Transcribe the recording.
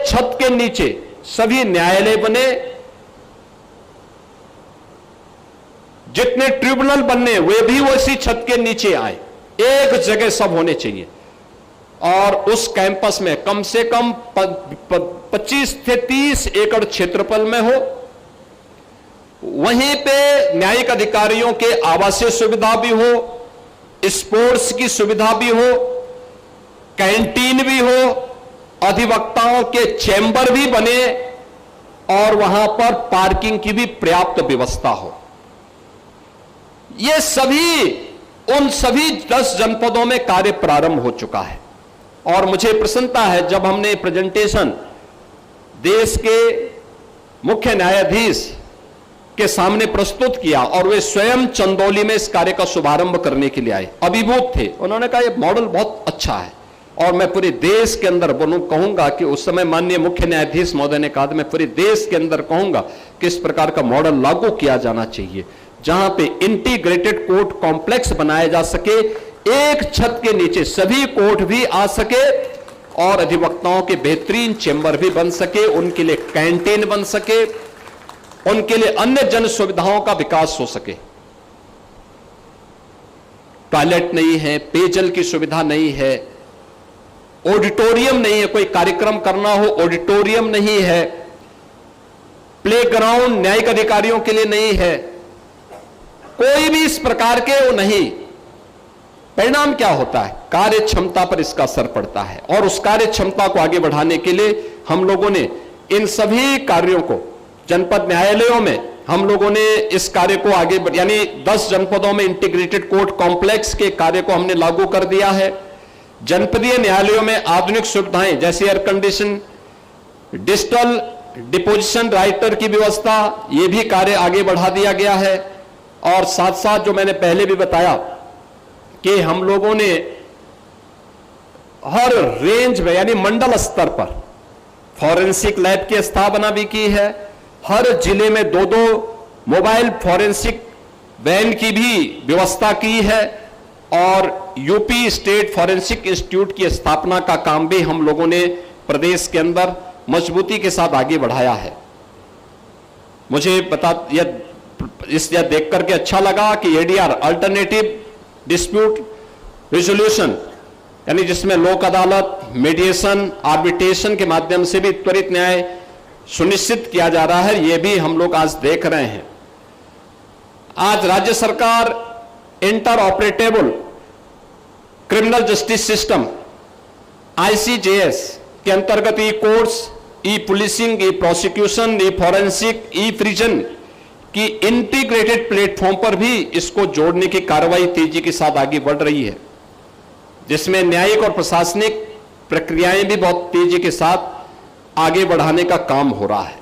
एक छत के नीचे सभी न्यायालय बने, जितने ट्रिब्यूनल बनने वे भी उसी छत के नीचे आए, एक जगह सब होने चाहिए। और उस कैंपस में कम से कम 25 से 30 एकड़ क्षेत्रफल में हो। वहीं पे न्यायिक अधिकारियों के आवासीय सुविधा भी हो, स्पोर्ट्स की सुविधा भी हो, कैंटीन भी हो, अधिवक्ताओं के चैम्बर भी बने और वहां पर पार्किंग की भी पर्याप्त व्यवस्था हो। ये सभी उन सभी 10 जनपदों में कार्य प्रारंभ हो चुका है। और मुझे प्रसन्नता है जब हमने प्रेजेंटेशन देश के मुख्य न्यायाधीश के सामने प्रस्तुत किया और वे स्वयं चंदौली में इस कार्य का शुभारंभ करने के लिए आए, अभिभूत थे। उन्होंने कहा यह मॉडल बहुत अच्छा है और मैं पूरे देश के अंदर कहूंगा कि उस समय माननीय मुख्य न्यायाधीश महोदय ने कहा, मैं पूरे देश के अंदर कहूंगा कि इस प्रकार का मॉडल लागू किया जाना चाहिए, जहां पे इंटीग्रेटेड कोर्ट कॉम्प्लेक्स बनाया जा सके, एक छत के नीचे सभी कोर्ट भी आ सके और अधिवक्ताओं के बेहतरीन चैम्बर भी बन सके, उनके लिए कैंटीन बन सके, उनके लिए अन्य जन सुविधाओं का विकास हो सके। टॉयलेट नहीं है, पेयजल की सुविधा नहीं है, ऑडिटोरियम नहीं है, कोई कार्यक्रम करना हो ऑडिटोरियम नहीं है, प्लेग्राउंड न्यायिक अधिकारियों के लिए नहीं है, कोई भी इस प्रकार के वो नहीं। परिणाम क्या होता है? कार्य क्षमता पर इसका असर पड़ता है और उस कार्य क्षमता को आगे बढ़ाने के लिए हम लोगों ने इन सभी कार्यों को जनपद न्यायालयों में हम लोगों ने इस कार्य को आगे यानी 10 जनपदों में इंटीग्रेटेड कोर्ट कॉम्प्लेक्स के कार्य को हमने लागू कर दिया है। जनपदीय न्यायालयों में आधुनिक सुविधाएं जैसे air condition, digital deposition writer की व्यवस्था, यह भी कार्य आगे बढ़ा दिया गया है। और साथ साथ जो मैंने पहले भी बताया कि हम लोगों ने हर रेंज में यानी मंडल स्तर पर फॉरेंसिक लैब की स्थापना भी की है। हर जिले में 2-2 मोबाइल फॉरेंसिक वैन की भी व्यवस्था की है और यूपी स्टेट फॉरेंसिक इंस्टीट्यूट की स्थापना का काम भी हम लोगों ने प्रदेश के अंदर मजबूती के साथ आगे बढ़ाया है। मुझे यह देख करके अच्छा लगा कि एडीआर अल्टरनेटिव डिस्प्यूट रिजोल्यूशन यानी जिसमें लोक अदालत, मीडिएशन, आर्बिट्रेशन के माध्यम से भी त्वरित न्याय सुनिश्चित किया जा रहा है, यह भी हम लोग आज देख रहे हैं। आज राज्य सरकार inter operable criminal justice system ICJS के अंतर्गत ई कोर्ट्स, ई पुलिसिंग, ई प्रोसिक्यूशन, ई फॉरेंसिक, ई प्रिजन की इंटीग्रेटेड प्लेटफॉर्म पर भी इसको जोड़ने की कार्रवाई तेजी के साथ आगे बढ़ रही है, जिसमें न्यायिक और प्रशासनिक प्रक्रियाएं भी बहुत तेजी के साथ आगे बढ़ाने का काम हो रहा है।